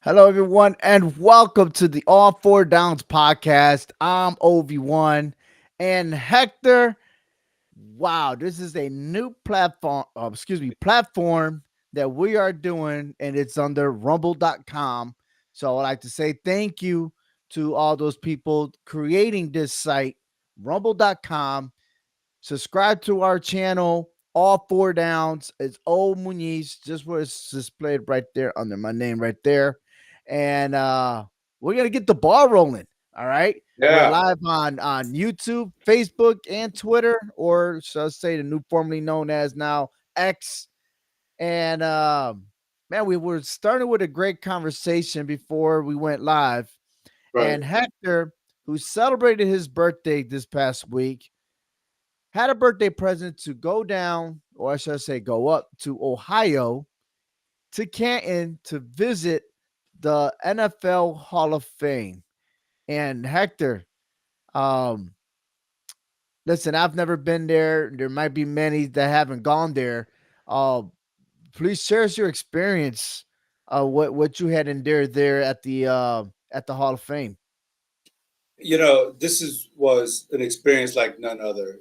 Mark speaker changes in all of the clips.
Speaker 1: Hello, everyone, and welcome to the All Four Downs podcast. I'm OV1 and Hector. Wow, this is a new platform that we are doing, and it's under rumble.com. So I'd like to say thank you to all those people creating this site, rumble.com. Subscribe to our channel, All Four Downs. It's O Muniz, just where it's displayed right there under my name right there. And we're gonna get the ball rolling. All right. We're
Speaker 2: Yeah,
Speaker 1: live on YouTube, Facebook, and Twitter, or shall I say the new formerly known as now X. And man, we were starting with a great conversation before we went live.
Speaker 2: right.
Speaker 1: And Hector, who celebrated his birthday this past week, had a birthday present to go down, or I should say go up to Ohio, to Canton to visit the NFL Hall of Fame. And Hector, um, listen, I've never been there. There might be many that haven't gone there. Uh, please share us your experience, what you had endured there at the Hall of Fame.
Speaker 2: This is was an experience like none other.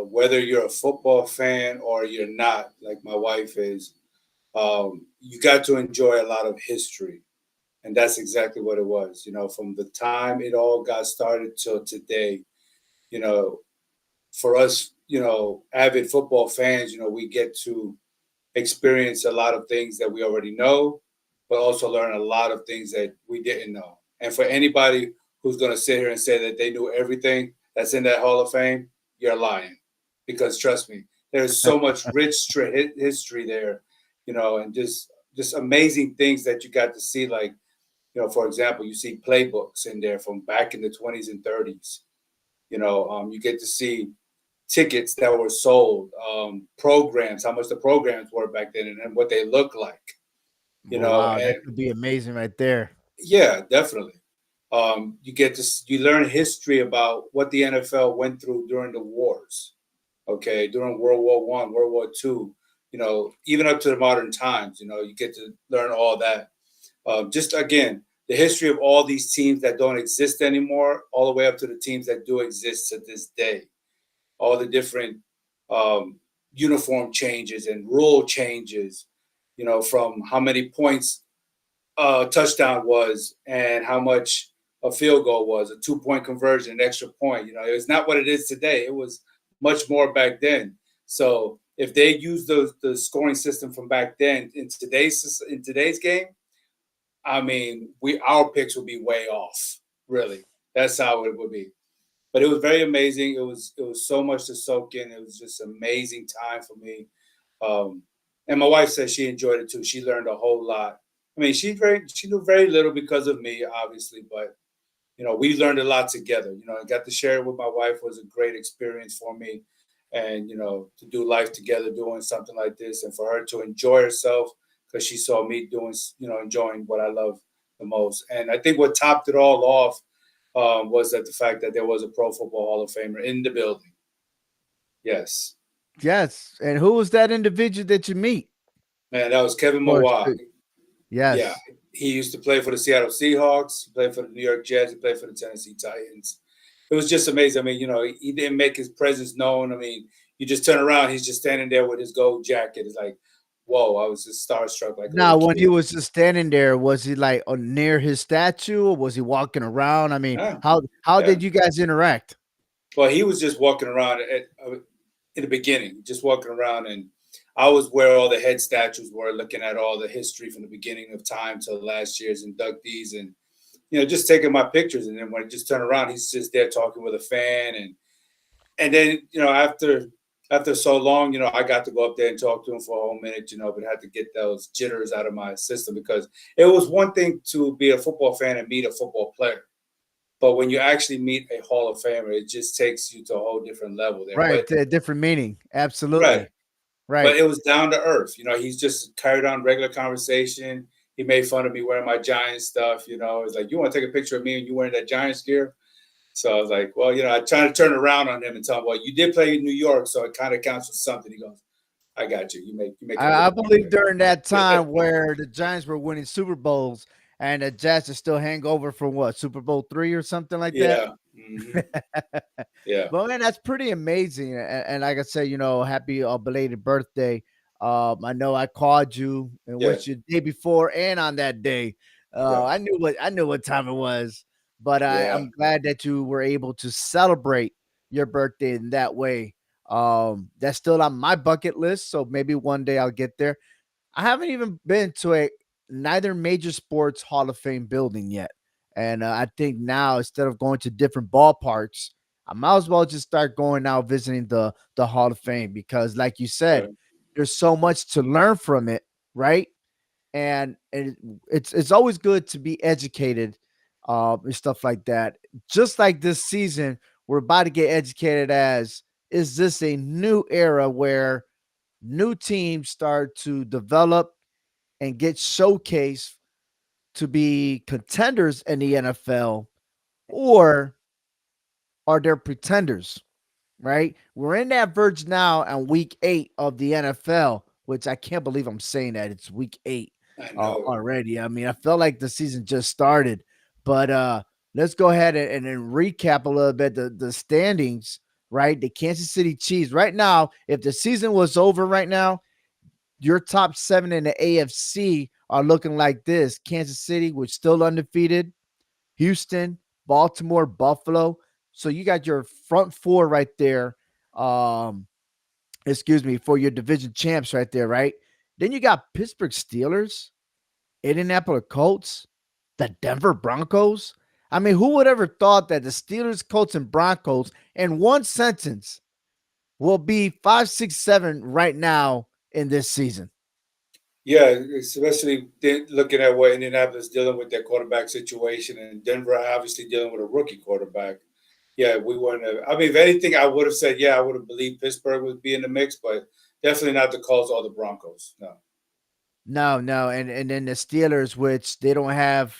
Speaker 2: Whether you're a football fan or you're not, like my wife is, you got to enjoy a lot of history, and that's exactly what it was. From the time it all got started till today. You know, for us, avid football fans, we get to experience a lot of things that we already know, but also learn a lot of things that we didn't know. And for anybody who's going to sit here and say that they knew everything that's in that Hall of Fame, you're lying. Because trust me, there's so much rich history there, and just amazing things that you got to see. Like, for example, you see playbooks in there from back in the 20s and 30s. You get to see tickets that were sold, programs, how much the programs were back then, and what they look like.
Speaker 1: Oh, wow,
Speaker 2: And
Speaker 1: that could be amazing right there.
Speaker 2: yeah, definitely. You learn history about what the NFL went through during the wars. Okay, during World War I, World War II. Even up to the modern times. You get to learn all that. Just again, the history of all these teams that don't exist anymore, all the way up to the teams that do exist to this day. All the different um, uniform changes and rule changes, from how many points a touchdown was and how much a field goal was, a 2 point conversion, an extra point. It was not what it is today. It was much more back then. So if they use the scoring system from back then in today's game, I mean, our picks would be way off. Really, that's how it would be. But it was very amazing. It was so much to soak in. It was just amazing time for me. Um, and my wife said she enjoyed it too. She learned a whole lot. I mean, she knew very little because of me, obviously, but we learned a lot together. I got to share it with my wife. It was a great experience for me, and to do life together, doing something like this, and for her to enjoy herself because she saw me doing, enjoying what I love the most. And I think what topped it all off was that the fact that there was a Pro Football Hall of Famer in the building. Yes,
Speaker 1: Yes. And who was that individual that you meet?
Speaker 2: man, that was Kevin
Speaker 1: Or
Speaker 2: Mawai. Yeah,
Speaker 1: yes.
Speaker 2: he used to play for the Seattle Seahawks. He played for the New York Jets. He played for the Tennessee Titans. It was just amazing. I mean, he didn't make his presence known. I mean, you just turn around, he's just standing there with his gold jacket. It's like, whoa, I was just starstruck like a
Speaker 1: Now,
Speaker 2: little
Speaker 1: when he
Speaker 2: kid.
Speaker 1: was just standing there, was he like near his statue, or was he walking around? I mean,
Speaker 2: Yeah,
Speaker 1: how
Speaker 2: yeah.
Speaker 1: did you guys interact?
Speaker 2: Well, he was just walking around in the beginning, just walking around, and I was where all the head statues were, looking at all the history from the beginning of time to last year's inductees, and just taking my pictures. And then when I just turn around, he's just there talking with a fan, and then after so long, I got to go up there and talk to him for a whole minute, but I had to get those jitters out of my system because it was one thing to be a football fan and meet a football player. But when you actually meet a Hall of Famer, it just takes you to a whole different level there.
Speaker 1: Right,
Speaker 2: But
Speaker 1: a different meaning.
Speaker 2: right,
Speaker 1: Absolutely.
Speaker 2: but
Speaker 1: Right.
Speaker 2: it was down to earth. He's just carried on regular conversation. He made fun of me wearing my Giants stuff. It's like, you want to take a picture of me and you wearing that Giants gear? So I was like, well, I try to turn around on him and tell him, well, you did play in New York, so it kind of counts for something. He goes, I got you. You making a
Speaker 1: I
Speaker 2: good point
Speaker 1: believe during that
Speaker 2: there.
Speaker 1: time where the Giants were winning Super Bowls, and the Jets are still hangover from what, Super Bowl III or something like that.
Speaker 2: Yeah. Yeah.
Speaker 1: But man, that's pretty amazing. And like I said, happy belated birthday. I know I called you and
Speaker 2: Yeah.
Speaker 1: wished you the day before and on that day.
Speaker 2: Yeah.
Speaker 1: I knew what time it was, but
Speaker 2: Yeah.
Speaker 1: I'm glad that you were able to celebrate your birthday in that way. That's still on my bucket list, so maybe one day I'll get there. I haven't even been to a neither major sports Hall of Fame building yet. And I think now instead of going to different ballparks, I might as well just start going out visiting the Hall of Fame because, like you said,
Speaker 2: Right.
Speaker 1: there's so much to learn from it, right? And it's always good to be educated, and stuff like that. Just like this season, we're about to get educated as is this a new era where new teams start to develop and get showcased to be contenders in the NFL, or are there pretenders? Right? We're in that verge now on week 8 of the NFL, which I can't believe I'm saying that it's week 8
Speaker 2: I know.
Speaker 1: already. I mean, I felt like the season just started, but let's go ahead and then recap a little bit the standings. Right, the Kansas City Chiefs. Right now, if the season was over right now, your top 7 in the AFC are looking like this: Kansas City, which still undefeated, Houston, Baltimore, Buffalo. So you got your front 4 right there. Um, excuse me, for your division champs right there, right? Then you got Pittsburgh Steelers, Indianapolis Colts, the Denver Broncos. I mean, who would ever thought that the Steelers, Colts, and Broncos in one sentence will be 5, 6, 7 right now in this season?
Speaker 2: Yeah, especially looking at what Indianapolis dealing with their quarterback situation, and Denver obviously dealing with a rookie quarterback. Yeah, we weren't. I mean, if anything, I would have said, yeah, I would have believed Pittsburgh would be in the mix, but definitely not the Colts or the Broncos. No.
Speaker 1: No, no, and then the Steelers, which they don't have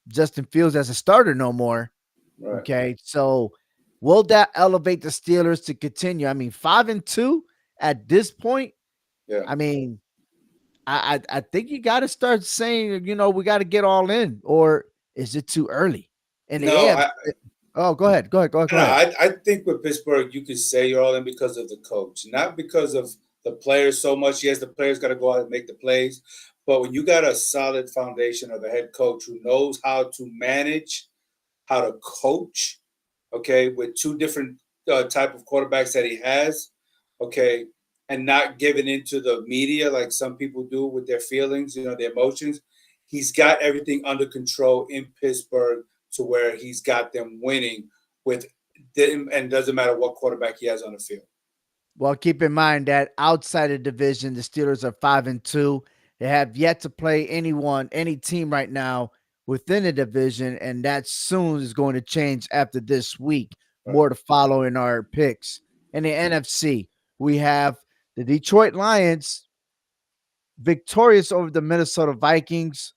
Speaker 1: Justin Fields as a starter no more.
Speaker 2: Right.
Speaker 1: Okay, so will that elevate the Steelers to continue? I mean, 5-2 at this point.
Speaker 2: Yeah.
Speaker 1: I mean, I think you got to start saying, we got to get all in, or is it too early? And the
Speaker 2: No,
Speaker 1: AFC. Oh, go ahead, go ahead.
Speaker 2: I think with Pittsburgh, you could say you're all in because of the coach, not because of the players so much. Yes, the players got to go out and make the plays, but when you got a solid foundation of a head coach who knows how to manage, how to coach, okay, with two different type of quarterbacks that he has, okay, and not giving into the media like some people do with their feelings, their emotions. He's got everything under control in Pittsburgh to where he's got them winning with them, and doesn't matter what quarterback he has on the field.
Speaker 1: Well, keep in mind that outside the division, the Steelers are 5-2. They have yet to play any team right now within the division, and that soon is going to change after this week.
Speaker 2: Right.
Speaker 1: More to follow in our picks. In the NFC, we have the Detroit Lions victorious over the Minnesota Vikings.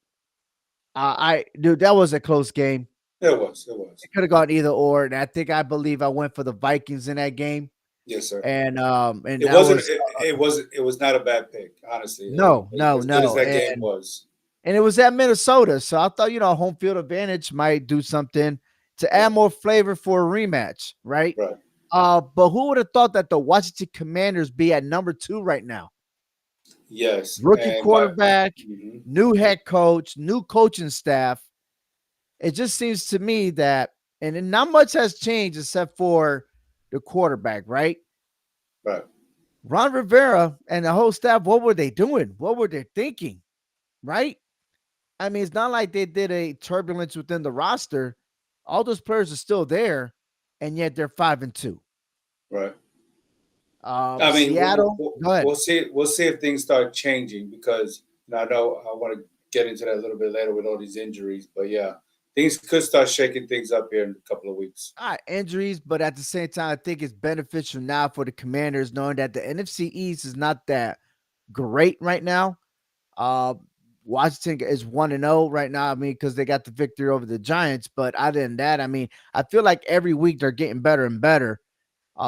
Speaker 1: Dude, that was a close game.
Speaker 2: It was.
Speaker 1: It could have gone either or, and I believe I went for the Vikings in that game.
Speaker 2: Yes, sir.
Speaker 1: And
Speaker 2: it wasn't. It wasn't. It was not a bad pick, honestly.
Speaker 1: No.
Speaker 2: As good as that game was.
Speaker 1: And it was at Minnesota, so I thought home field advantage might do something to add more flavor for a rematch, right?
Speaker 2: Right.
Speaker 1: But who would have thought that the Washington Commanders be at number 2 right now?
Speaker 2: Yes.
Speaker 1: Rookie quarterback, new head coach, new coaching staff. It just seems to me that, and not much has changed except for the quarterback, right?
Speaker 2: Right.
Speaker 1: Ron Rivera and the whole staff, what were they doing? What were they thinking? Right? I mean, it's not like they did a turbulence within the roster. All those players are still there, and yet they're 5-2.
Speaker 2: Right. I mean,
Speaker 1: Seattle. Go ahead.
Speaker 2: We'll see. We'll see if things start changing, because I know I want to get into that a little bit later with all these injuries. But yeah, things could start shaking things up here in a couple of weeks.
Speaker 1: All right, injuries, but at the same time, I think it's beneficial now for the Commanders knowing that the NFC East is not that great right now. Washington is 1-0 right now. I mean, because they got the victory over the Giants. But other than that, I mean, I feel like every week they're getting better and better.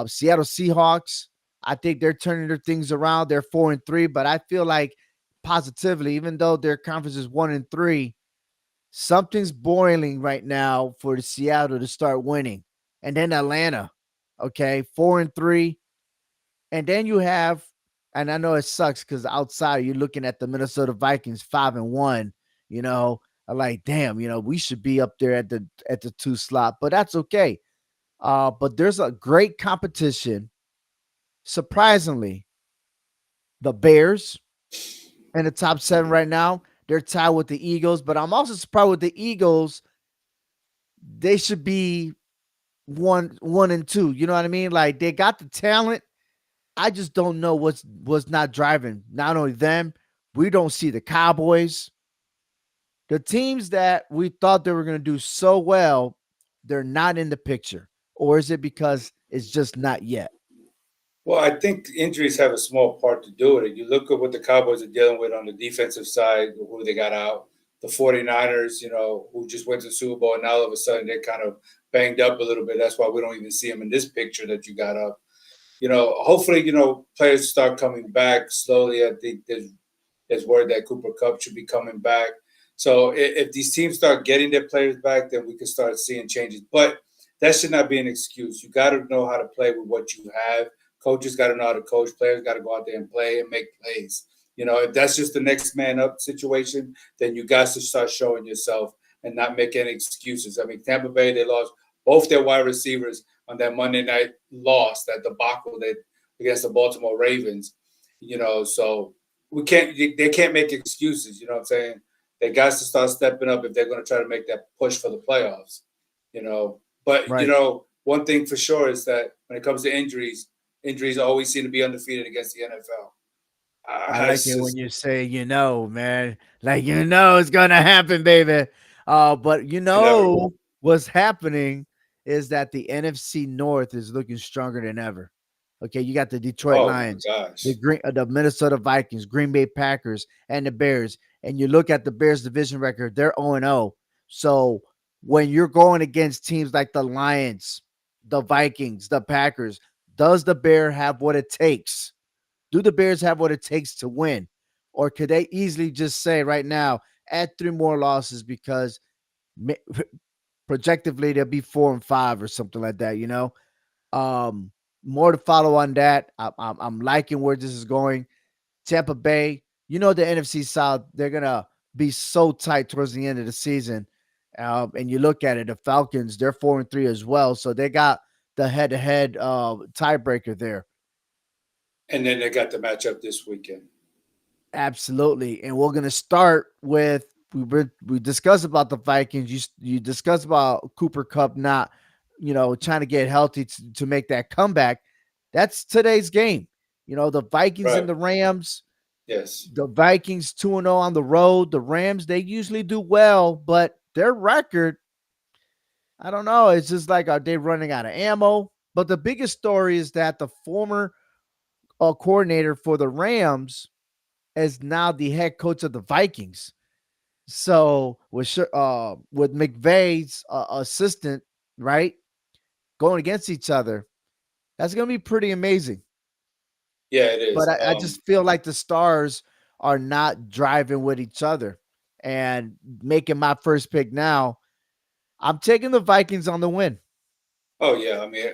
Speaker 1: Seattle Seahawks, I think they're turning their things around. They're 4-3, but I feel like positively, even though their conference is 1-3, something's boiling right now for the Seattle to start winning. And then Atlanta, okay, 4-3. And then you have, and I know it sucks because outside you're looking at the Minnesota Vikings 5-1, you know, I'm like, damn, we should be up there at the 2 slot, but that's okay. But there's a great competition. Surprisingly, the Bears in the top 7 right now. They're tied with the Eagles, but I'm also surprised with the Eagles. They should be 1-2. You know what I mean? Like, they got the talent. I just don't know what's not driving. Not only them, we don't see the Cowboys. The teams that we thought they were going to do so well, they're not in the picture. Or is it because it's just not yet?
Speaker 2: Well, I think injuries have a small part to do with it. You look at what the Cowboys are dealing with on the defensive side, who they got out. The 49ers, who just went to the Super Bowl, and now all of a sudden they're kind of banged up a little bit. That's why we don't even see them in this picture that you got up. Hopefully, players start coming back slowly. I think there's word that Cooper Kupp should be coming back. So if these teams start getting their players back, then we can start seeing changes. But that should not be an excuse. You got to know how to play with what you have. Coaches got to know how to coach. Players got to go out there and play and make plays. If that's just the next man up situation, then you got to start showing yourself and not make any excuses. I mean, Tampa Bay, they lost both their wide receivers on that Monday night loss, that debacle against the Baltimore Ravens. So they can't make excuses. You know what I'm saying? They got to start stepping up if they're going to try to make that push for the playoffs. But
Speaker 1: Right.
Speaker 2: One thing for sure is that when it comes to injuries always seem to be undefeated against the NFL.
Speaker 1: I like it when you say, man, like, it's going to happen, baby. But what's happening is that the NFC North is looking stronger than ever. Okay, you got the Detroit Lions, the Minnesota Vikings, Green Bay Packers, and the Bears. And you look at the Bears division record, they're 0-0. So when you're going against teams like the Lions, the Vikings, the Packers, does the Bear have what it takes? Do the Bears have what it takes to win? Or could they easily just say right now, add 3 more losses because projectively they'll be 4-5 or something like that, More to follow on that. I'm liking where this is going. Tampa Bay, the NFC South, they're going to be so tight towards the end of the season. And you look at it, the Falcons, they're 4-3 as well. So they got the head-to-head tiebreaker there.
Speaker 2: And then they got the matchup this weekend.
Speaker 1: Absolutely. And we're going to start with, we discussed about the Vikings. You discussed about Cooper Kupp not, trying to get healthy to make that comeback. That's today's game. The Vikings and the Rams.
Speaker 2: Yes.
Speaker 1: The Vikings 2-0 on the road. The Rams, they usually do well, but their record, I don't know. It's just like, are they running out of ammo? But the biggest story is that the former coordinator for the Rams is now the head coach of the Vikings. So with McVay's assistant, right, going against each other, that's going to be pretty amazing.
Speaker 2: Yeah, it is.
Speaker 1: But I just feel like the stars are not driving with each other. And making my first pick now, I'm taking the Vikings on the win.
Speaker 2: Oh, yeah. I mean,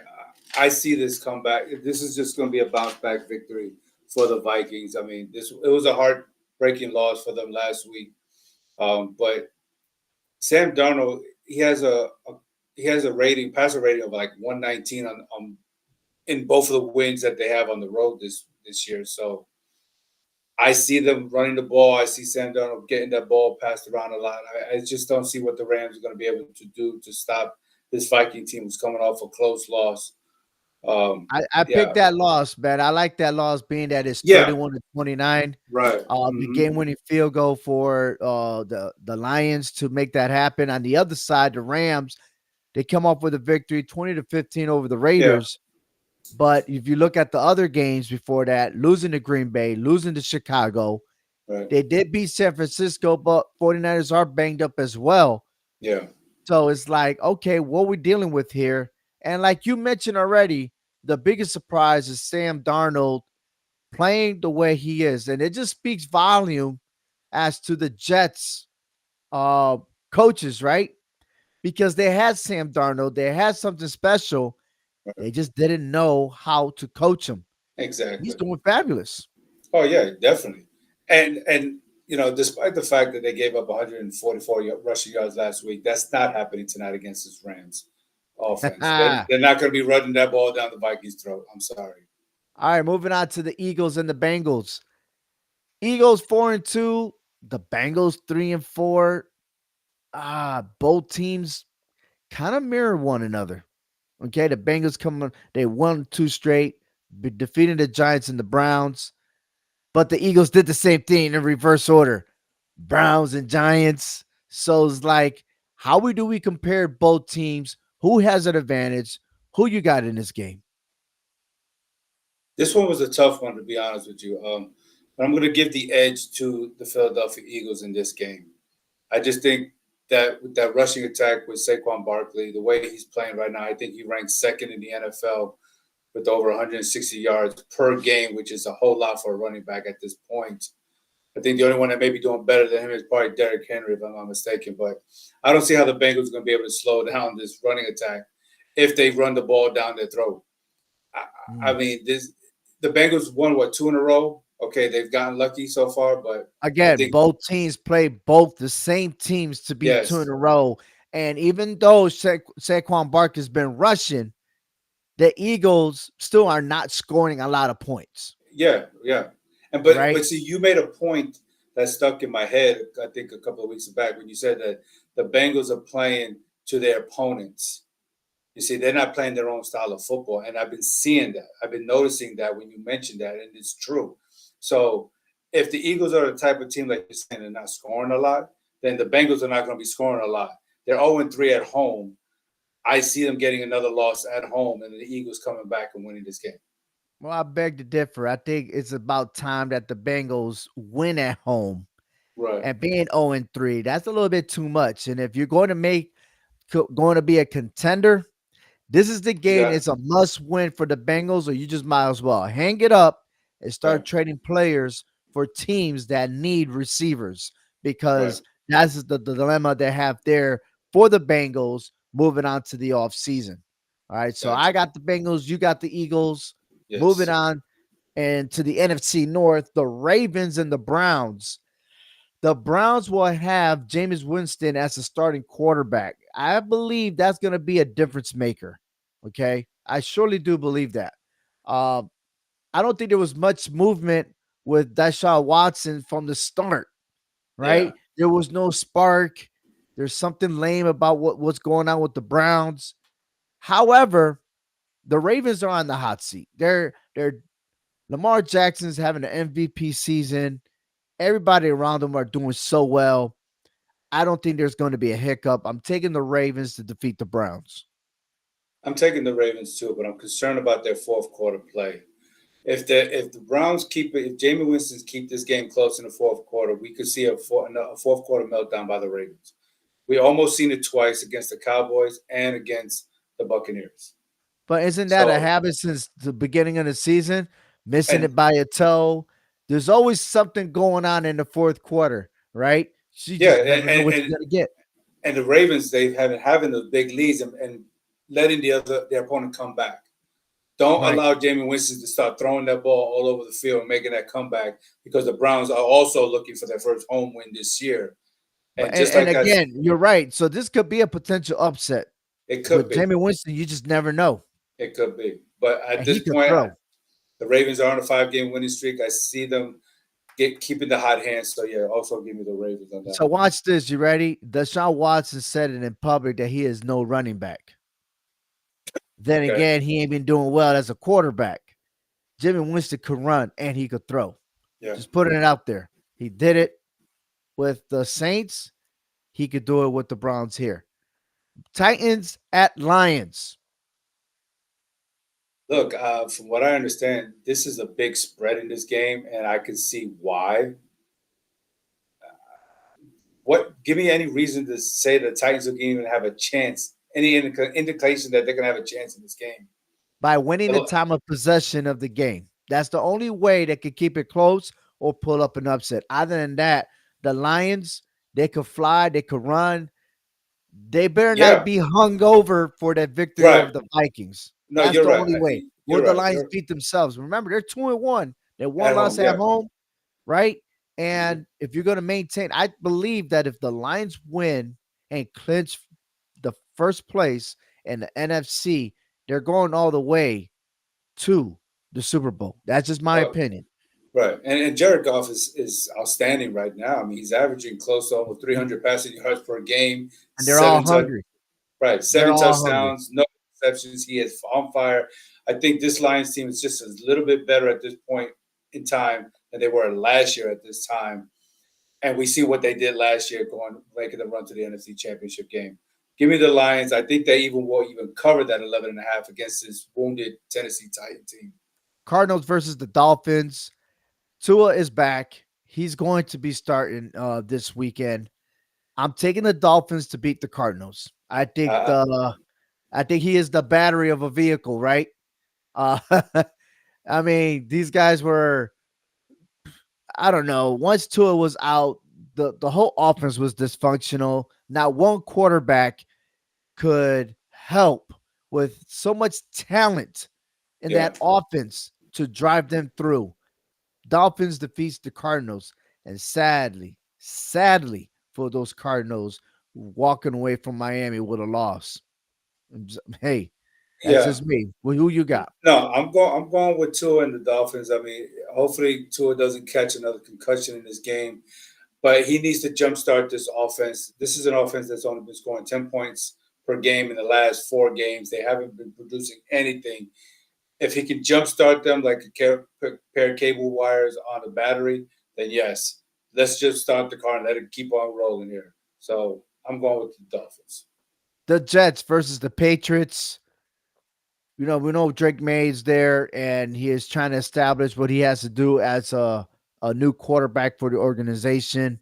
Speaker 2: I see this comeback. This is just going to be a bounce back victory for the Vikings. I mean, it was a heartbreaking loss for them last week. But Sam Darnold, he has a passer rating of like 119 on in both of the wins that they have on the road this year. So I see them running the ball. I see Sam Darnold getting that ball passed around a lot. I just don't see what the Rams are going to be able to do to stop this Viking team who's coming off a close loss.
Speaker 1: I picked that loss, man. I like that loss being that it's 31-29.
Speaker 2: Right.
Speaker 1: The game-winning field goal for the Lions to make that happen. On the other side, the Rams, they come up with a victory, 20-15 over the Raiders. Yeah. But if you look at the other games before that, losing to Green Bay, losing to Chicago, they did beat San Francisco, but 49ers are banged up as well.
Speaker 2: Yeah.
Speaker 1: So it's like, okay, what are we dealing with here? And like you mentioned already, the biggest surprise is Sam Darnold playing the way he is. And it just speaks volume as to the Jets uh, coaches, right? Because they had Sam Darnold, they had something special. They just didn't know how to coach him. He's
Speaker 2: Exactly.
Speaker 1: doing fabulous.
Speaker 2: Oh yeah, definitely. And despite the fact that they gave up 144 rushing yards last week, that's not happening tonight against this Rams offense. They're not going to be running that ball down the Vikings' throat. I'm sorry.
Speaker 1: All right, moving on to the Eagles and the Bengals. Eagles 4-2, the Bengals 3-4. Both teams kind of mirror one another. Okay, the Bengals they won 2 straight, defeating the Giants and the Browns. But the Eagles did the same thing in reverse order. Browns and Giants. So it's like, do we compare both teams? Who has an advantage? Who you got in this game?
Speaker 2: This one was a tough one, to be honest with you. But I'm going to give the edge to the Philadelphia Eagles in this game. I just think that with that rushing attack with Saquon Barkley, the way he's playing right now, I think he ranks second in the NFL with over 160 yards per game, which is a whole lot for a running back at this point. I think the only one that may be doing better than him is probably Derrick Henry, if I'm not mistaken. But I don't see how the Bengals are going to be able to slow down this running attack if they run the ball down their throat. I mean, the Bengals won, 2 in a row? Okay, they've gotten lucky so far, but
Speaker 1: again, both teams play both the same teams to be 2 in a row. And even though Saquon Barkley has been rushing, the Eagles still are not scoring a lot of points.
Speaker 2: Yeah. But see, you made a point that stuck in my head, I think a couple of weeks back, when you said that the Bengals are playing to their opponents. You see, they're not playing their own style of football. And I've been seeing that. I've been noticing that when you mentioned that, and it's true. So if the Eagles are the type of team, like you're saying, they're not scoring a lot, then the Bengals are not going to be scoring a lot. They're 0-3 at home. I see them getting another loss at home, and the Eagles coming back and winning this game.
Speaker 1: Well, I beg to differ. I think it's about time that the Bengals win at home.
Speaker 2: Right.
Speaker 1: And being 0-3, that's a little bit too much. And if you're going to be a contender, this is the game. It's a must win for the Bengals, or you just might as well hang it up and start trading players for teams that need receivers, because that's the dilemma they have there for the Bengals moving on to the offseason. All right, so I got the Bengals, you got the Eagles. Yes. Moving on and to the NFC North, the Ravens and the Browns. The Browns will have Jameis Winston as the starting quarterback. I believe that's going to be a difference maker. Okay, I surely do believe that. I don't think there was much movement with Deshaun Watson from the start, right? Yeah. There was no spark. There's something lame about what's going on with the Browns. However, the Ravens are on the hot seat. They're Lamar Jackson's having an MVP season. Everybody around them are doing so well. I don't think there's going to be a hiccup. I'm taking the Ravens to defeat the Browns.
Speaker 2: I'm taking the Ravens too, but I'm concerned about their fourth quarter play. If the Browns keep it, if Jameis Winston keep this game close in the fourth quarter, we could see a fourth quarter meltdown by the Ravens. We almost seen it twice against the Cowboys and against the Buccaneers.
Speaker 1: But isn't that a habit since the beginning of the season? Missing it by a toe. There's always something going on in the fourth quarter, right? So
Speaker 2: what you're gonna get. And the Ravens, they have been having those big leads and letting their opponent come back. Don't allow Jameis Winston to start throwing that ball all over the field and making that comeback, because the Browns are also looking for their first home win this year.
Speaker 1: And again, you're right. So this could be a potential upset.
Speaker 2: It could be.
Speaker 1: Jameis Winston, you just never know.
Speaker 2: It could be. But at this point, the Ravens are on a 5-game winning streak. I see them keeping the hot hand. So, yeah, also give me the Ravens on that.
Speaker 1: So watch this. You ready? Deshaun Watson said it in public that he is no running back. Then again, he ain't been doing well as a quarterback. Jameis Winston could run and he could throw. Yeah. Just putting it out there. He did it with the Saints. He could do it with the Browns here. Titans at Lions.
Speaker 2: Look, from what I understand, this is a big spread in this game, and I can see why. Give me any reason to say the Titans will even have a chance? Any indication that they're going to have a chance in this game?
Speaker 1: By winning the time of possession of the game. That's the only way they could keep it close or pull up an upset. Other than that, the Lions, they could fly, they could run. They better not
Speaker 2: Yeah,
Speaker 1: be hung over for that victory over
Speaker 2: right.
Speaker 1: the Vikings.
Speaker 2: No,
Speaker 1: That's
Speaker 2: you're
Speaker 1: the
Speaker 2: right.
Speaker 1: only way. Will
Speaker 2: You're
Speaker 1: the
Speaker 2: right.
Speaker 1: Lions
Speaker 2: You're
Speaker 1: beat themselves? Remember, they're 2-1. They one
Speaker 2: at
Speaker 1: loss
Speaker 2: home.
Speaker 1: at
Speaker 2: Yeah.
Speaker 1: home, right? And if you're going to maintain, I believe that if the Lions win and clinch the first place in the NFC, they're going all the way to the Super Bowl. That's just my
Speaker 2: Well,
Speaker 1: opinion.
Speaker 2: right. And Jared Goff is outstanding right now. I mean, he's averaging close to almost 300 passing yards per game,
Speaker 1: And they're all
Speaker 2: seven touch,
Speaker 1: hungry.
Speaker 2: right,
Speaker 1: They're
Speaker 2: seven
Speaker 1: all hungry.
Speaker 2: touchdowns, no interceptions. He is on fire. I think this Lions team is just a little bit better at this point in time than they were last year at this time. And we see what they did last year, going making the run to the NFC Championship game. Give me the Lions. I think they will even cover that 11.5 against this wounded Tennessee Titan team.
Speaker 1: Cardinals versus the Dolphins. Tua is back. He's going to be starting this weekend. I'm taking the Dolphins to beat the Cardinals.
Speaker 2: Uh,
Speaker 1: I think he is the battery of a vehicle, right? Uh, I mean, these guys were, I don't know. Once Tua was out, the whole offense was dysfunctional. Not one quarterback could help with so much talent in
Speaker 2: yeah,
Speaker 1: that offense to drive them through. Dolphins defeats the Cardinals, and sadly for those Cardinals, walking away from Miami with a loss. Hey, that's
Speaker 2: yeah.
Speaker 1: just me. Well, who you got?
Speaker 2: No, I'm going with Tua and the Dolphins. I mean, hopefully Tua doesn't catch another concussion in this game, but he needs to jumpstart this offense. This is an offense that's only been scoring 10 points per game in the last 4 games. They haven't been producing anything. If he can jumpstart them like a pair of cable wires on a battery, then yes, let's just start the car and let it keep on rolling here. So I'm going with the Dolphins.
Speaker 1: The Jets versus the Patriots. We know Drake May's there, and he is trying to establish what he has to do as a new quarterback for the organization.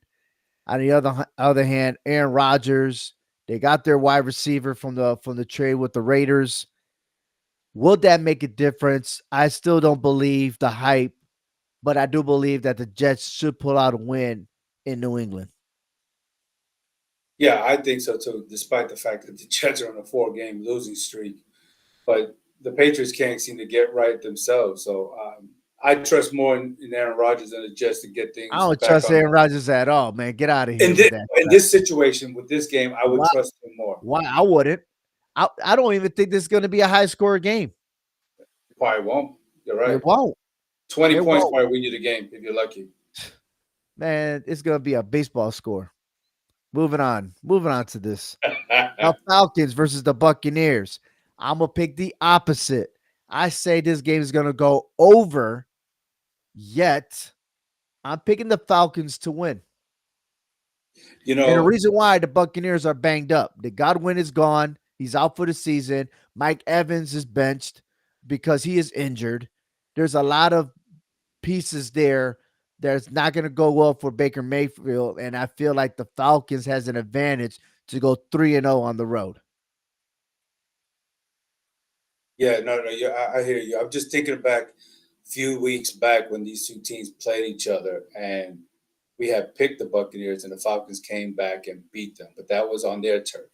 Speaker 1: On the other hand, Aaron Rodgers, they got their wide receiver from the trade with the Raiders. Will that make a difference? I still don't believe the hype, but I do believe that the Jets should pull out a win in New England.
Speaker 2: Yeah, I think so too, despite the fact that the Jets are on a 4 game losing streak. But the Patriots can't seem to get right themselves. So I trust more in Aaron Rodgers than the Jets to get
Speaker 1: I
Speaker 2: things
Speaker 1: don't
Speaker 2: back
Speaker 1: trust
Speaker 2: on.
Speaker 1: Aaron Rodgers at all, man. Get out of
Speaker 2: In
Speaker 1: here with
Speaker 2: this,
Speaker 1: that
Speaker 2: in
Speaker 1: crap.
Speaker 2: this situation, with this game, I would
Speaker 1: Why?
Speaker 2: trust him more.
Speaker 1: Why? I wouldn't. I don't even think this is going to be a high score game.
Speaker 2: Probably won't. You're
Speaker 1: It
Speaker 2: right.
Speaker 1: won't.
Speaker 2: 20
Speaker 1: It
Speaker 2: points
Speaker 1: won't.
Speaker 2: probably win you the game if you're lucky.
Speaker 1: Man, it's going to be a baseball score. Moving on. Moving on to this. The Falcons versus the Buccaneers. I'm going to pick the opposite. I say this game is going to go over, yet I'm picking the Falcons to win.
Speaker 2: you
Speaker 1: And the
Speaker 2: know,
Speaker 1: reason why the Buccaneers are banged up, the Godwin is gone. He's out for the season. Mike Evans is benched because he is injured. There's a lot of pieces there that's not going to go well for Baker Mayfield. And I feel like the Falcons has an advantage to go 3-0 on the road.
Speaker 2: yeah, no, I hear you. I'm just thinking back a few weeks back when these two teams played each other, and we had picked the Buccaneers, and the Falcons came back and beat them, but that was on their turf.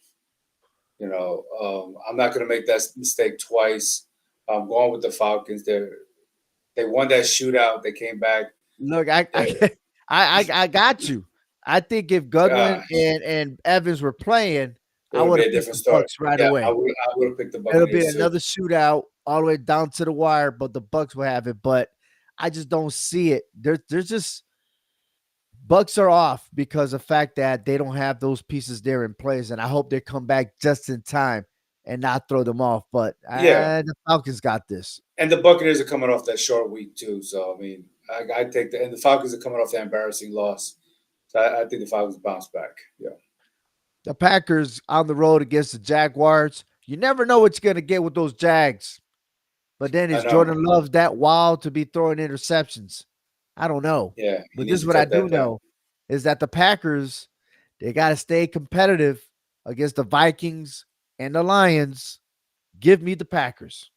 Speaker 2: I'm not going to make that mistake twice. I'm going with the Falcons. They won that shootout. They came back.
Speaker 1: Look,
Speaker 2: They,
Speaker 1: I got you. I think if Godwin
Speaker 2: gosh,
Speaker 1: and Evans were playing,
Speaker 2: it
Speaker 1: I
Speaker 2: would
Speaker 1: would
Speaker 2: be
Speaker 1: have
Speaker 2: a
Speaker 1: picked
Speaker 2: different
Speaker 1: the
Speaker 2: story.
Speaker 1: Bucks right
Speaker 2: Yeah, I
Speaker 1: away.
Speaker 2: would I would have picked the
Speaker 1: It'll be
Speaker 2: Buccaneers too.
Speaker 1: another shootout all the way down to the wire, but the Bucks will have it. But I just don't see it. There's just Bucks are off because of the fact that they don't have those pieces there in place, and I hope they come back just in time and not throw them off. But
Speaker 2: Yeah,
Speaker 1: the Falcons got this.
Speaker 2: and the Buccaneers are coming off that short week too. So I mean, I take and the Falcons are coming off that embarrassing loss. So I think the Falcons bounce back. Yeah,
Speaker 1: The Packers on the road against the Jaguars. You never know what you're gonna get with those Jags. But then
Speaker 2: I
Speaker 1: is
Speaker 2: know.
Speaker 1: Jordan Love that wild to be throwing interceptions? I don't know.
Speaker 2: Yeah, he
Speaker 1: But this
Speaker 2: needs
Speaker 1: is
Speaker 2: to
Speaker 1: what I
Speaker 2: cut
Speaker 1: do
Speaker 2: that down.
Speaker 1: know is that the Packers, they got to stay competitive against the Vikings and the Lions. Give me the Packers.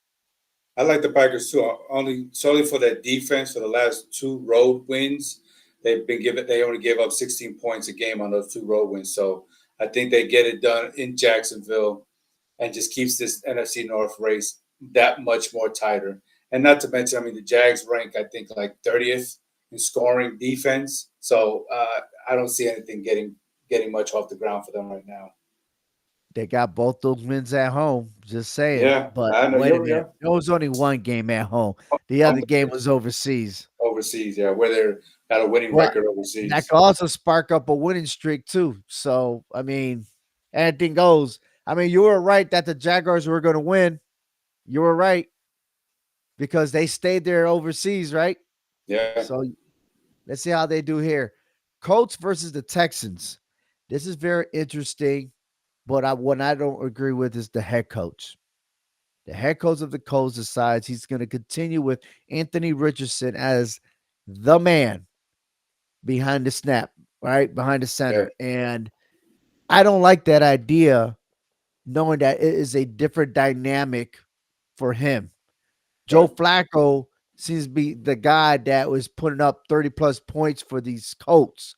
Speaker 2: I like the Packers too, only solely for that defense for the last 2 road wins. They only gave up 16 points a game on those 2 road wins. So I think they get it done in Jacksonville and just keeps this NFC North race that much more tighter. And not to mention, I mean, the Jags rank, I think, like 30th in scoring defense. So I don't see anything getting much off the ground for them right now.
Speaker 1: They got both those wins at home. Just saying.
Speaker 2: Yeah,
Speaker 1: But
Speaker 2: I know.
Speaker 1: wait a
Speaker 2: You're
Speaker 1: minute. There was only one game at home. The other game was overseas.
Speaker 2: overseas. Yeah, where they're got a winning
Speaker 1: Well,
Speaker 2: record
Speaker 1: that
Speaker 2: overseas.
Speaker 1: could also spark up a winning streak too. So I mean, anything goes. I mean, you were right that the Jaguars were going to win. You were right because they stayed there overseas, right?
Speaker 2: Yeah,
Speaker 1: So let's see how they do here. Colts versus the Texans. This is very interesting, but what I don't agree with is the head coach. The head coach of the Colts decides he's going to continue with Anthony Richardson as the man behind the snap, right? Behind the center. And I don't like that idea, knowing that it is a different dynamic for him. Joe Flacco seems to be the guy that was putting up 30 plus points for these Colts.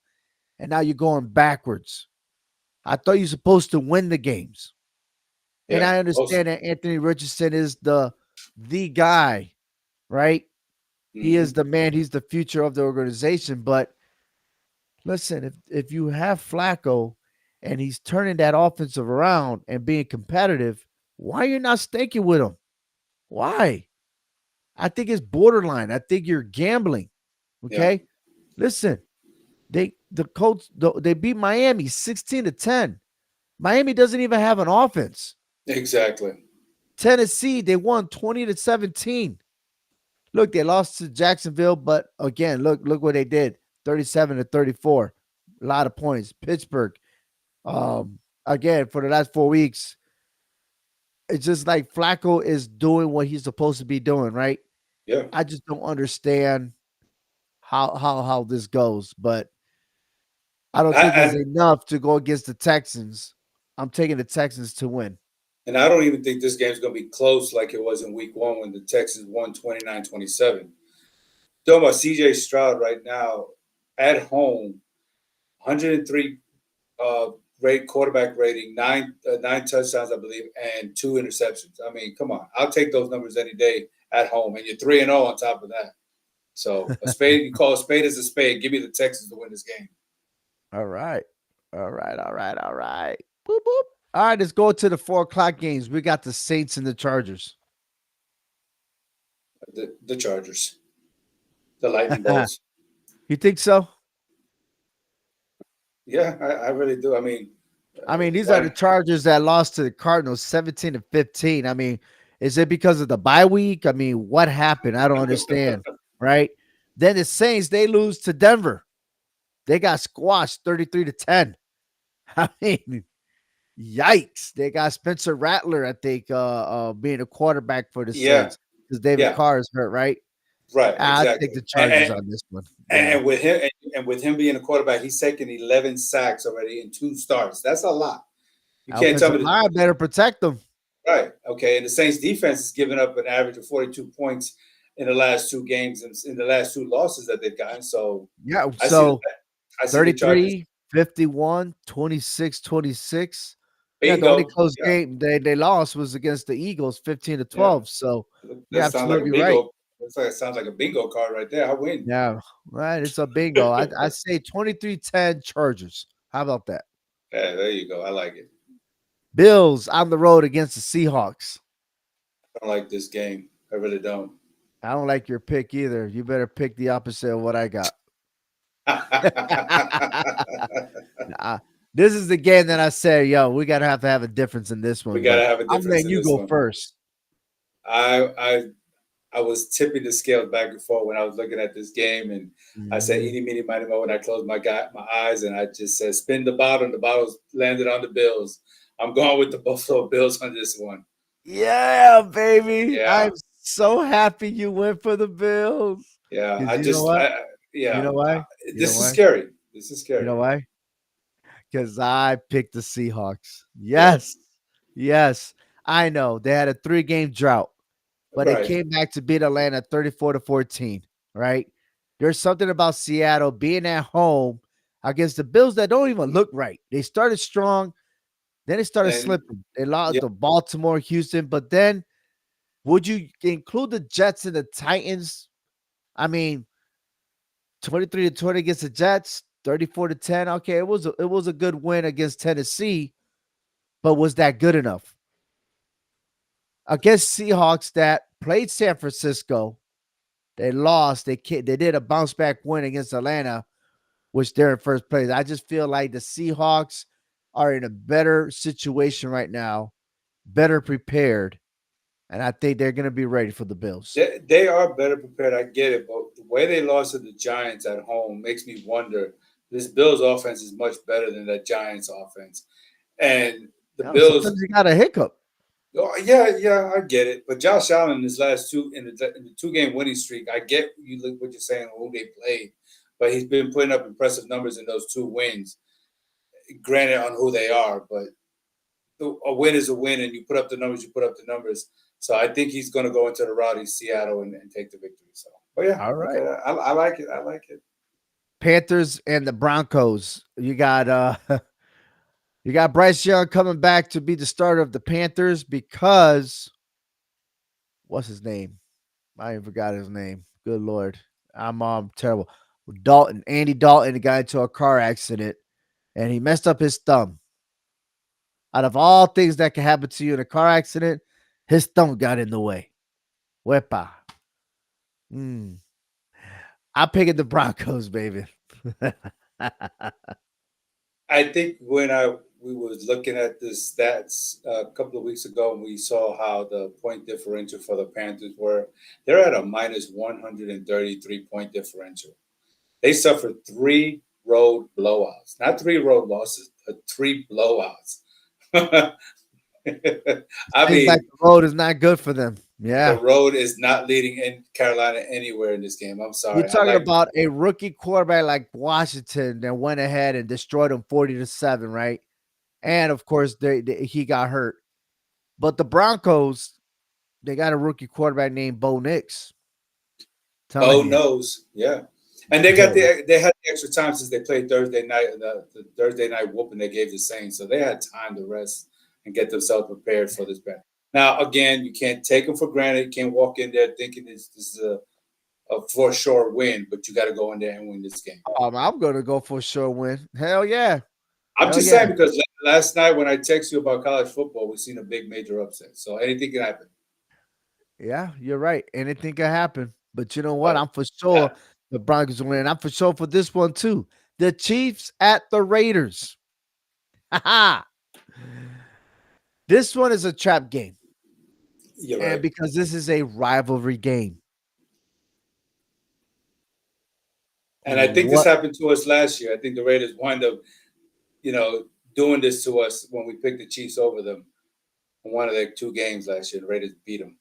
Speaker 1: And now you're going backwards. I thought you're supposed to win the games. And I understand that Anthony Richardson is the guy, right? Mm-hmm. He is the man. He's the future of the organization. But listen, if you have Flacco and he's turning that offensive around and being competitive, why are you not sticking with him? Why? I think it's borderline. I think you're gambling. Okay. Yeah. Listen, the Colts, they beat Miami 16-10. Miami doesn't even have an offense.
Speaker 2: Exactly.
Speaker 1: Tennessee, they won 20-17. Look, they lost to Jacksonville, but again, look what they did. 37-34. A lot of points. Pittsburgh. Again, for the last 4 weeks, it's just like Flacco is doing what he's supposed to be doing, right?
Speaker 2: Yeah.
Speaker 1: I just don't understand how this goes, but I don't think it's enough to go against the Texans. I'm taking the Texans to win.
Speaker 2: And I don't even think this game's going to be close like it was in week 1 when the Texans won 29-27. Talking about CJ Stroud right now, at home, 103 quarterback rating, nine touchdowns, I believe, and 2 interceptions. I mean, come on. I'll take those numbers any day at home. And you're 3-0 on top of that. So a spade, you call a spade as a spade. Give me the Texans to win this game.
Speaker 1: All right. Boop, boop. All right, let's go to the 4:00 games. We got the Saints and the Chargers.
Speaker 2: The Chargers. The Lightning Bolts.
Speaker 1: You think so?
Speaker 2: Yeah, I really do. I mean,
Speaker 1: these are the Chargers that lost to the Cardinals 17-15. I mean, is it because of the bye week? I mean, what happened? I don't understand, right? Then the Saints, they lose to Denver. They got squashed 33-10. I mean, yikes. They got Spencer Rattler, I think, being a quarterback for the Saints because David Carr is hurt, right?
Speaker 2: Right, exactly.
Speaker 1: I think the Chargers on this one.
Speaker 2: And with him being a quarterback, he's taken 11 sacks already in 2 starts. That's a lot. You can't tell me
Speaker 1: I better protect them.
Speaker 2: Right. Okay. And the Saints defense has given up an average of 42 points in the last 2 games and in the last 2 losses that they've gotten. So
Speaker 1: yeah, so 33, 51, 26-26. Yeah, the only close game they lost was against the Eagles, 15-12. Yeah. So you're absolutely right.
Speaker 2: It sounds like a bingo card right there. I win.
Speaker 1: Yeah, right. It's a bingo. I say 23-10 Chargers. How about that?
Speaker 2: Yeah, there you go. I like it.
Speaker 1: Bills on the road against the Seahawks.
Speaker 2: I don't like this game. I really don't.
Speaker 1: I don't like your pick either. You better pick the opposite of what I got. This is the game that I say, yo, we gotta have to have a difference in this one.
Speaker 2: We gotta have a difference.
Speaker 1: I'm letting you go first.
Speaker 2: I was tipping the scales back and forth when I was looking at this game, and I said, "Eeny, meeny, miny, mo." When I closed my eyes, and I just said, "Spin the bottle." And the bottles landed on the Bills. I'm going with the Buffalo Bills on this one.
Speaker 1: Yeah, baby. Yeah. I'm so happy you went for the Bills.
Speaker 2: Yeah,
Speaker 1: You know why?
Speaker 2: This is scary. This is scary.
Speaker 1: You know why? Because I picked the Seahawks. Yes. I know they had a 3-game drought, but it came back to beat Atlanta 34-14. Right? There's something about Seattle being at home against the Bills that don't even look right. They started strong, then it started
Speaker 2: And
Speaker 1: slipping. They lost
Speaker 2: yeah,
Speaker 1: to Baltimore, Houston, but then would you include the Jets and the Titans? I mean, 23-20 against the Jets, 34-10. Okay, it was a good win against Tennessee, but was that good enough? Against Seahawks that played San Francisco, they lost. They did a bounce back win against Atlanta, which they're in first place. I just feel like the Seahawks are in a better situation right now, better prepared, and I think they're going to be ready for the Bills.
Speaker 2: they are better prepared. I get it, but the way they lost to the Giants at home makes me wonder. This Bills offense is much better than that Giants offense, and the
Speaker 1: No,
Speaker 2: Bills.
Speaker 1: sometimes you got a hiccup.
Speaker 2: Oh, yeah, I get it. But Josh Allen, in his last in the 2 game winning streak, I get you look what you're saying, who they played, but he's been putting up impressive numbers in those 2 wins. Granted, on who they are, but a win is a win, and you put up the numbers, you put up the numbers. So I think he's going to go into the rowdy Seattle and take the victory. So, but yeah,
Speaker 1: All right.
Speaker 2: okay, I like it. I like it.
Speaker 1: Panthers and the Broncos. You got you got Bryce Young coming back to be the starter of the Panthers because what's his name? I even forgot his name. Good Lord. I'm terrible. Andy Dalton got into a car accident and he messed up his thumb. Out of all things that can happen to you in a car accident, his thumb got in the way. Wepa. I'm picking the Broncos, baby.
Speaker 2: I think when we was looking at the stats a couple of weeks ago, and we saw how the point differential for the Panthers were, they're at a minus 133 point differential. They suffered 3 road blowouts, not 3 road losses, but 3 blowouts. I
Speaker 1: Seems like
Speaker 2: mean,
Speaker 1: the road is not good for them.
Speaker 2: the
Speaker 1: Yeah.
Speaker 2: road is not leading in Carolina anywhere in this game. I'm
Speaker 1: You're
Speaker 2: sorry. I
Speaker 1: talking
Speaker 2: like
Speaker 1: about a rookie quarterback like Washington that went ahead and destroyed them 40-7, right? And of course, he got hurt. But the Broncos, they got a rookie quarterback named Bo Nix.
Speaker 2: Bo
Speaker 1: Telling you.
Speaker 2: knows, yeah. And they had the extra time since they played Thursday night, the Thursday night whooping they gave the Saints, so they had time to rest and get themselves prepared for this bet. Now, again, you can't take them for granted. You can't walk in there thinking this is a for sure win, but you got to go in there and win this game.
Speaker 1: I'm going to go for a sure win. Hell yeah.
Speaker 2: I'm
Speaker 1: Hell
Speaker 2: just
Speaker 1: yeah.
Speaker 2: saying because last night when I text you about college football, we've seen a big major upset, so anything can happen.
Speaker 1: Yeah, you're right. Anything can happen. But you know what?
Speaker 2: But
Speaker 1: I'm for sure
Speaker 2: yeah,
Speaker 1: the Broncos will win. I'm for sure for this one too. The Chiefs at the Raiders. This one is a trap game.
Speaker 2: you're
Speaker 1: And
Speaker 2: right.
Speaker 1: because this is a rivalry game.
Speaker 2: And I think this
Speaker 1: What?
Speaker 2: happened to us last year. I think the Raiders wind up, you know, doing this to us when we picked the Chiefs over them in one of their 2 games last year. The Raiders beat them.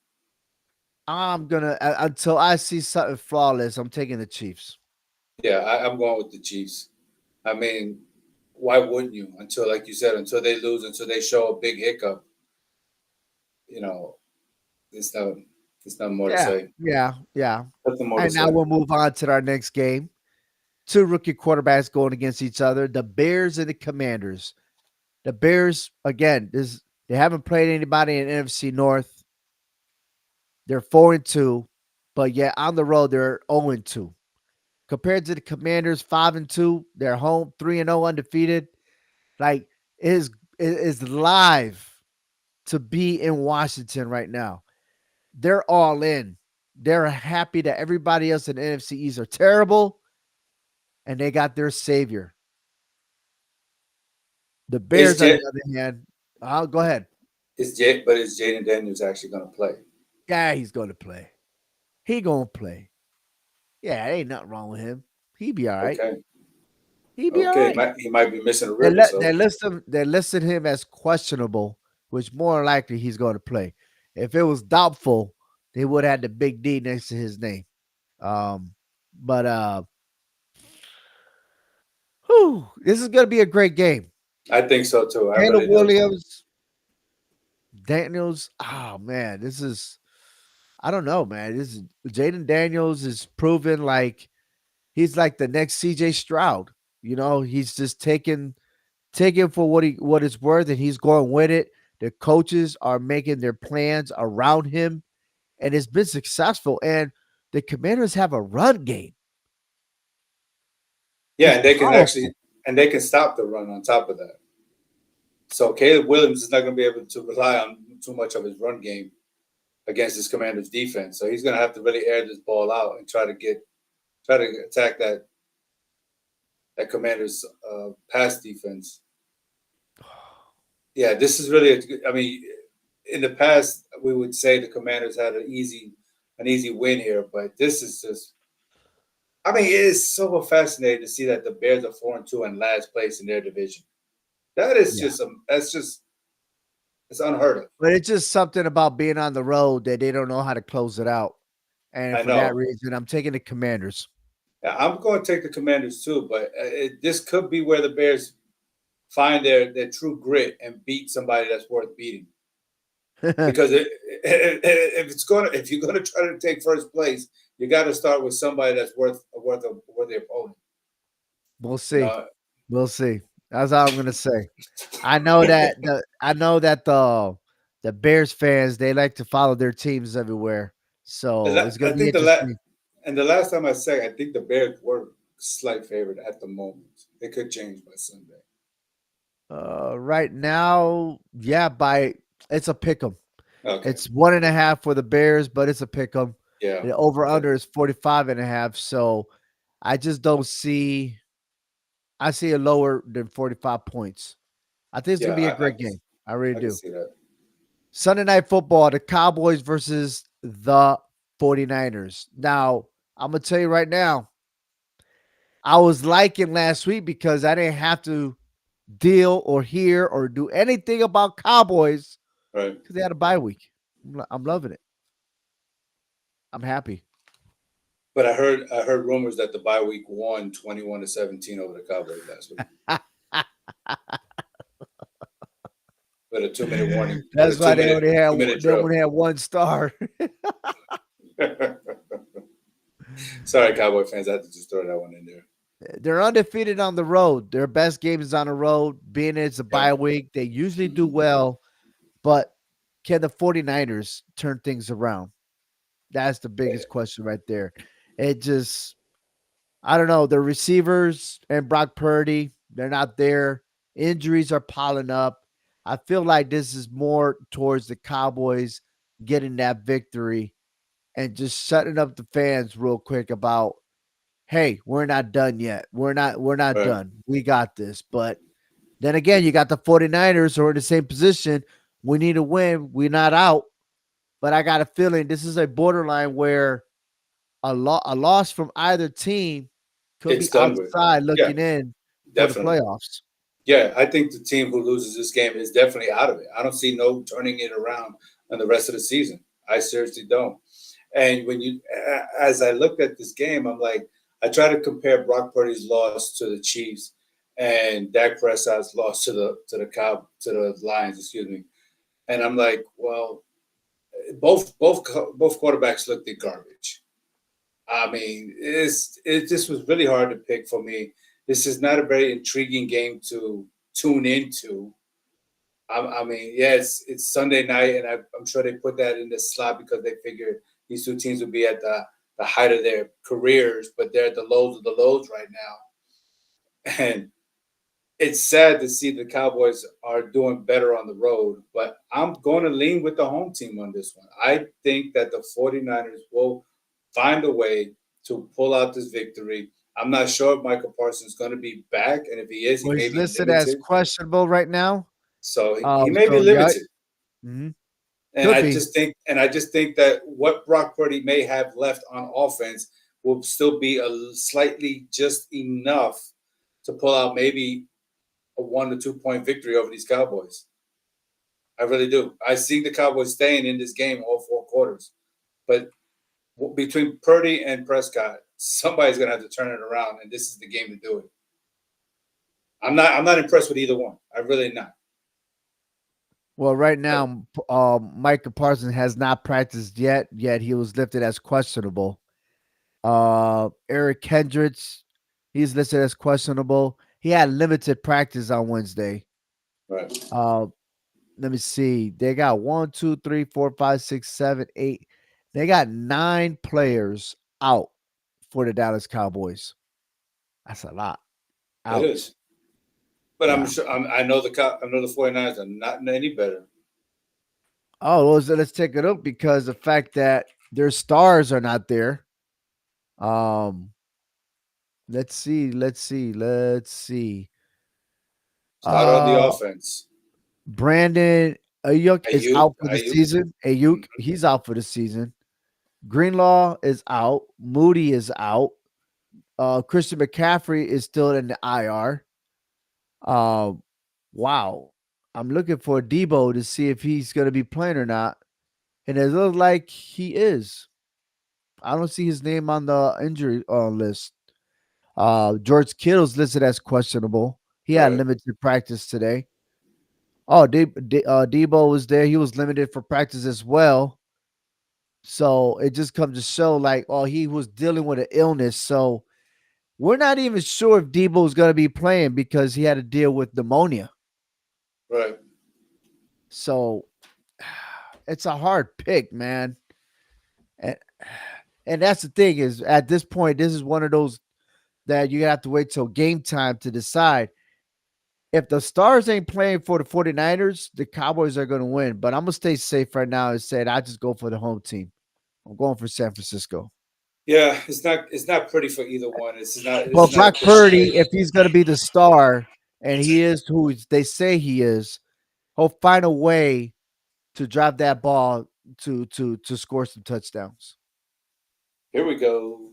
Speaker 1: I'm gonna until I see something flawless. I'm taking the Chiefs.
Speaker 2: Yeah, I'm going with the Chiefs. I mean, why wouldn't you? Until, like you said, until they lose, until they show a big hiccup, you know, it's not, it's not more to
Speaker 1: Yeah,
Speaker 2: say.
Speaker 1: yeah.
Speaker 2: Nothing more to
Speaker 1: And now
Speaker 2: say.
Speaker 1: we'll move on to our next game. Two rookie quarterbacks going against each other. The Bears and the Commanders. The Bears again. They haven't played anybody in NFC North. They're 4-2, but yet on the road they're 0-2. Compared to the Commanders, 5-2, they're home 3-0 undefeated. Like it is live to be in Washington right now. They're all in. They're happy that everybody else in the NFC East are terrible, and they got their savior. The
Speaker 2: Is
Speaker 1: Bears, on
Speaker 2: J,
Speaker 1: the other hand, I'll go ahead.
Speaker 2: but is Jaden Daniels actually going to play?
Speaker 1: Yeah, he's going to play. He going to play. Yeah, ain't nothing wrong with him. He be all right.
Speaker 2: Okay,
Speaker 1: He be all
Speaker 2: okay.
Speaker 1: right.
Speaker 2: He might be missing a
Speaker 1: They
Speaker 2: rib or
Speaker 1: let they
Speaker 2: so.
Speaker 1: listed him as questionable, which more likely he's going to play. If it was doubtful, they would have had the big D next to his name. But this is going to be a great game.
Speaker 2: I think so too. I
Speaker 1: Caleb
Speaker 2: really do.
Speaker 1: Williams, Daniels. Oh man, this is. I don't know, man. This is Jaden Daniels is proven like he's like the next CJ Stroud. You know, he's just taking for what it's worth, and he's going with it. The coaches are making their plans around him, and it's been successful. And the Commanders have a run game.
Speaker 2: Yeah,
Speaker 1: It's
Speaker 2: and they can
Speaker 1: powerful.
Speaker 2: stop the run on top of that. So Caleb Williams is not going to be able to rely on too much of his run game against this Commanders defense. So he's going to have to really air this ball out and try to attack that Commanders pass defense. Yeah, this is really. I mean, in the past we would say the Commanders had an easy win here, but this is just. I mean, it is so fascinating to see that the Bears are 4-2 and last place in their division. That is
Speaker 1: Yeah.
Speaker 2: it's unheard of.
Speaker 1: But it's just something about being on the road that they don't know how to close it out. And
Speaker 2: I
Speaker 1: for that
Speaker 2: know.
Speaker 1: reason, I'm taking the Commanders.
Speaker 2: Yeah, I'm going to take the Commanders too, but this could be where the Bears find their true grit and beat somebody that's worth beating. Because if you're gonna try to take first place, you got to start with somebody that's worth a worthy opponent.
Speaker 1: We'll see. We'll see. That's all I'm gonna say. I know that the Bears fans, they like to follow their teams everywhere. So it's
Speaker 2: I
Speaker 1: gonna be
Speaker 2: think
Speaker 1: interesting.
Speaker 2: the last time I said, I think the Bears were slight favorite at the moment. It could change by Sunday.
Speaker 1: Right now, yeah, it's a pick 'em.
Speaker 2: Okay.
Speaker 1: It's 1.5 for the Bears, but it's a pick 'em.
Speaker 2: Yeah.
Speaker 1: The over under is 45.5. So I just don't see. I see a lower than 45 points. I think it's gonna be a great game. I really do.
Speaker 2: See that.
Speaker 1: Sunday Night Football, the Cowboys versus the 49ers. Now, I'm going to tell you right now, I was liking last week because I didn't have to deal or hear or do anything about Cowboys
Speaker 2: right?
Speaker 1: Because they had a bye week. I'm loving it. I'm happy.
Speaker 2: But I heard rumors that the bye week won 21-17 over the Cowboys last week. But a 2-minute warning.
Speaker 1: That's why they only had one star.
Speaker 2: Sorry, Cowboy fans. I had to just throw that one in there.
Speaker 1: They're undefeated on the road. Their best game is on the road. Being it's a bye week, they usually do well. But can the 49ers turn things around? That's the biggest question right there. It just, I don't know. The receivers and Brock Purdy, they're not there. Injuries are piling up. I feel like this is more towards the Cowboys getting that victory and just shutting up the fans real quick about, hey, we're not done yet. We're not done. We got this. But then again, you got the 49ers who are in the same position. We need to win. We're not out. But I got a feeling this is a borderline where a loss from either team could be outside looking in for the playoffs.
Speaker 2: Yeah, I think the team who loses this game is definitely out of it. I don't see no turning it around in the rest of the season. I seriously don't. And as I looked at this game, I'm like, I try to compare Brock Purdy's loss to the Chiefs and Dak Prescott's loss to the Lions, excuse me. And I'm like, well, both quarterbacks looked like garbage. I mean, it just was really hard to pick for me. This is not a very intriguing game to tune into. I mean, yeah, it's Sunday night, and I'm sure they put that in the slot because they figured these two teams would be at the height of their careers, but they're at the lows of the lows right now. And it's sad to see the Cowboys are doing better on the road, but I'm going to lean with the home team on this one. I think that the 49ers will find a way to pull out this victory. I'm not sure if Michael Parsons is going to be back, and if he is, he may be
Speaker 1: listed
Speaker 2: limited.
Speaker 1: as questionable right now.
Speaker 2: So he may be limited.
Speaker 1: Yeah. Mm-hmm.
Speaker 2: And I just think that what Brock Purdy may have left on offense will still be a slightly just enough to pull out maybe a 1 to 2 point victory over these Cowboys. I really do. I see the Cowboys staying in this game all 4 quarters, but between Purdy and Prescott, somebody's going to have to turn it around, and this is the game to do it. I'm not impressed with either one. I'm really not.
Speaker 1: Well, right now, Michael Parsons has not practiced yet he was lifted as questionable. Eric Kendricks, he's listed as questionable. He had limited practice on Wednesday.
Speaker 2: Right.
Speaker 1: Uh, let me see. They got 1, 2, 3, 4, 5, 6, 7, 8. They got 9 players out for the Dallas Cowboys. That's a lot.
Speaker 2: It
Speaker 1: Out.
Speaker 2: is. But I'm
Speaker 1: Yeah.
Speaker 2: sure I know I know the 49ers are not any better.
Speaker 1: Oh, well, so let's take it up because the fact that their stars are not there. Um, let's see. Let's see.
Speaker 2: Start on the
Speaker 1: Uh,
Speaker 2: offense.
Speaker 1: Brandon Ayuk is
Speaker 2: Ayuk,
Speaker 1: out for the
Speaker 2: Ayuk.
Speaker 1: season. Ayuk,
Speaker 2: Mhm.
Speaker 1: he's out for the season. Greenlaw is out. Moody is out. Christian McCaffrey is still in the IR. Uh, wow. I'm looking for Debo to see if he's going to be playing or not. And it looks like he is. I don't see his name on the injury list. George Kittle's listed as questionable. He had
Speaker 2: Right.
Speaker 1: limited practice today. Oh, Debo was there. He was limited for practice as well. So it just comes to show, like, oh, he was dealing with an illness. So we're not even sure if Debo's going to be playing because he had to deal with pneumonia.
Speaker 2: Right.
Speaker 1: So it's a hard pick, man. And, and that's the thing is at this point, this is one of those that you have to wait till game time to decide. If the Stars ain't playing for the 49ers, the Cowboys are going to win. But I'm going to stay safe right now and say I just go for the home team. I'm going for San Francisco.
Speaker 2: Yeah, it's not pretty for either one. This
Speaker 1: But
Speaker 2: is not a
Speaker 1: Brock
Speaker 2: pretty
Speaker 1: Purdy,
Speaker 2: pick.
Speaker 1: if he's going to be the star, and he is who they say he is, he'll find a way to drive that ball to score some touchdowns.
Speaker 2: Here we go.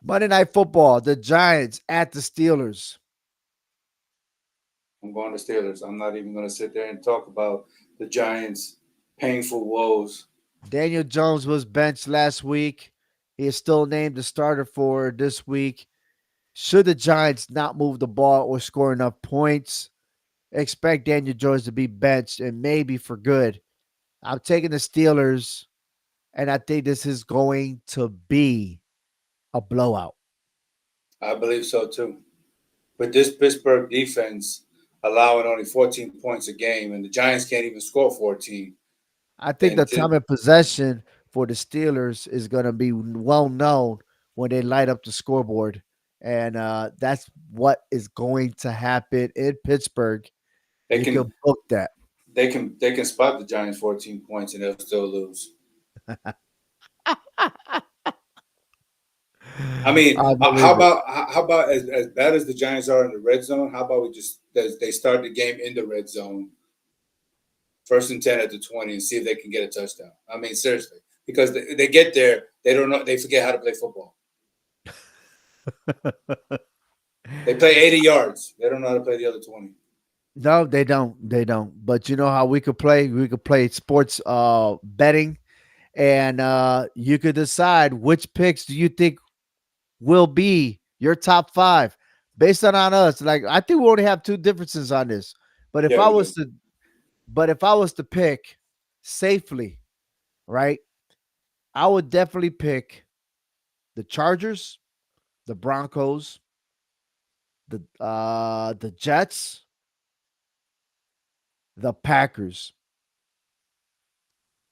Speaker 1: Monday Night Football, the Giants at the Steelers.
Speaker 2: I'm going to Steelers. I'm not even going to sit there and talk about the Giants' painful woes.
Speaker 1: Daniel Jones was benched last week. He is still named the starter for this week. Should the Giants not move the ball or score enough points, expect Daniel Jones to be benched and maybe for good. I'm taking the Steelers, and I think this is going to be a blowout.
Speaker 2: I believe so too. But this Pittsburgh defense allowing only 14 points a game, and the Giants can't even score 14.
Speaker 1: I think
Speaker 2: Then
Speaker 1: the time of possession for the Steelers is going to be well known when they light up the scoreboard. And that's what is going to happen in Pittsburgh.
Speaker 2: they
Speaker 1: You
Speaker 2: can
Speaker 1: can book that.
Speaker 2: they can spot the Giants 14 points and they'll still lose. I mean,
Speaker 1: Unbelievable.
Speaker 2: how about as bad as the Giants are in the red zone? How about we just they start the game in the red zone, 1st and 10 at the 20, and see if they can get a touchdown? I mean, seriously, because they get there, they don't know, they forget how to play football. They play 80 yards, they don't know how to play the other 20.
Speaker 1: No, they don't. They don't. But you know how we could play? We could play sports betting, and you could decide which picks do you think will be your top five based on us. Like I think we only have two differences on this. But if
Speaker 2: Yeah,
Speaker 1: I
Speaker 2: we
Speaker 1: was
Speaker 2: do.
Speaker 1: to but if I was to pick safely, right, I would definitely pick the Chargers, the Broncos, the Jets, the Packers.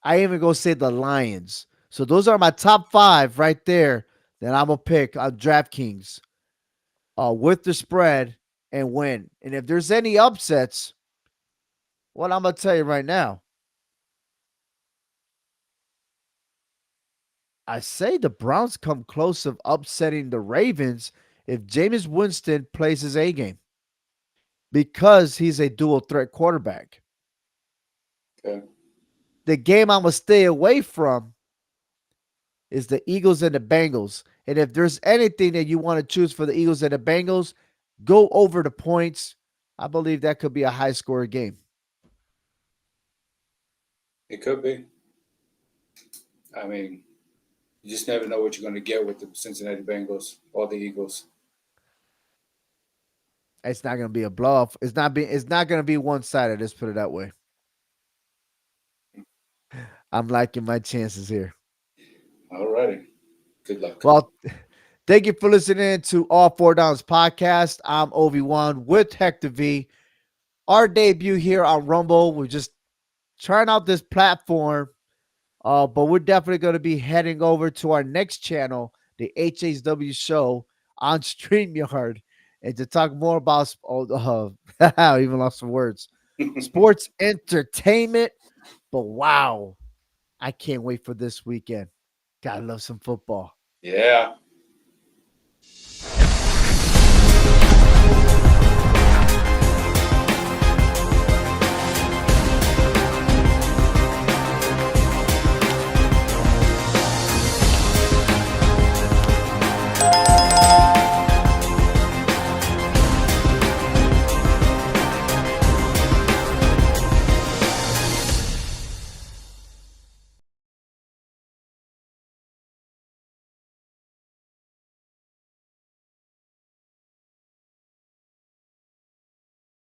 Speaker 1: I even go say the Lions. So those are my top five right there that I'm gonna pick on DraftKings with the spread and win. And if there's any upsets, well, I'm gonna tell you right now. I say the Browns come close of upsetting the Ravens if Jameis Winston plays his A game because he's a dual threat quarterback.
Speaker 2: Okay.
Speaker 1: The game I'm gonna stay away from is the Eagles and the Bengals. And if there's anything that you want to choose for the Eagles and the Bengals, go over the points. I believe that could be a high score game.
Speaker 2: It could be. I mean, you just never know what you're going to get with the Cincinnati Bengals or the Eagles.
Speaker 1: It's not gonna be a blow off. It's not gonna be one sided. Let's put it that way. I'm liking my chances here.
Speaker 2: All righty. Good luck.
Speaker 1: Well, thank you for listening to All Four Downs podcast. I'm Obi-Wan with Hector V. Our debut here on Rumble. We're just trying out this platform, but we're definitely going to be heading over to our next channel, the HHW show on StreamYard, and to talk more about I even lost some words. Sports entertainment. But wow, I can't wait for this weekend. Gotta love some football.
Speaker 2: Yeah.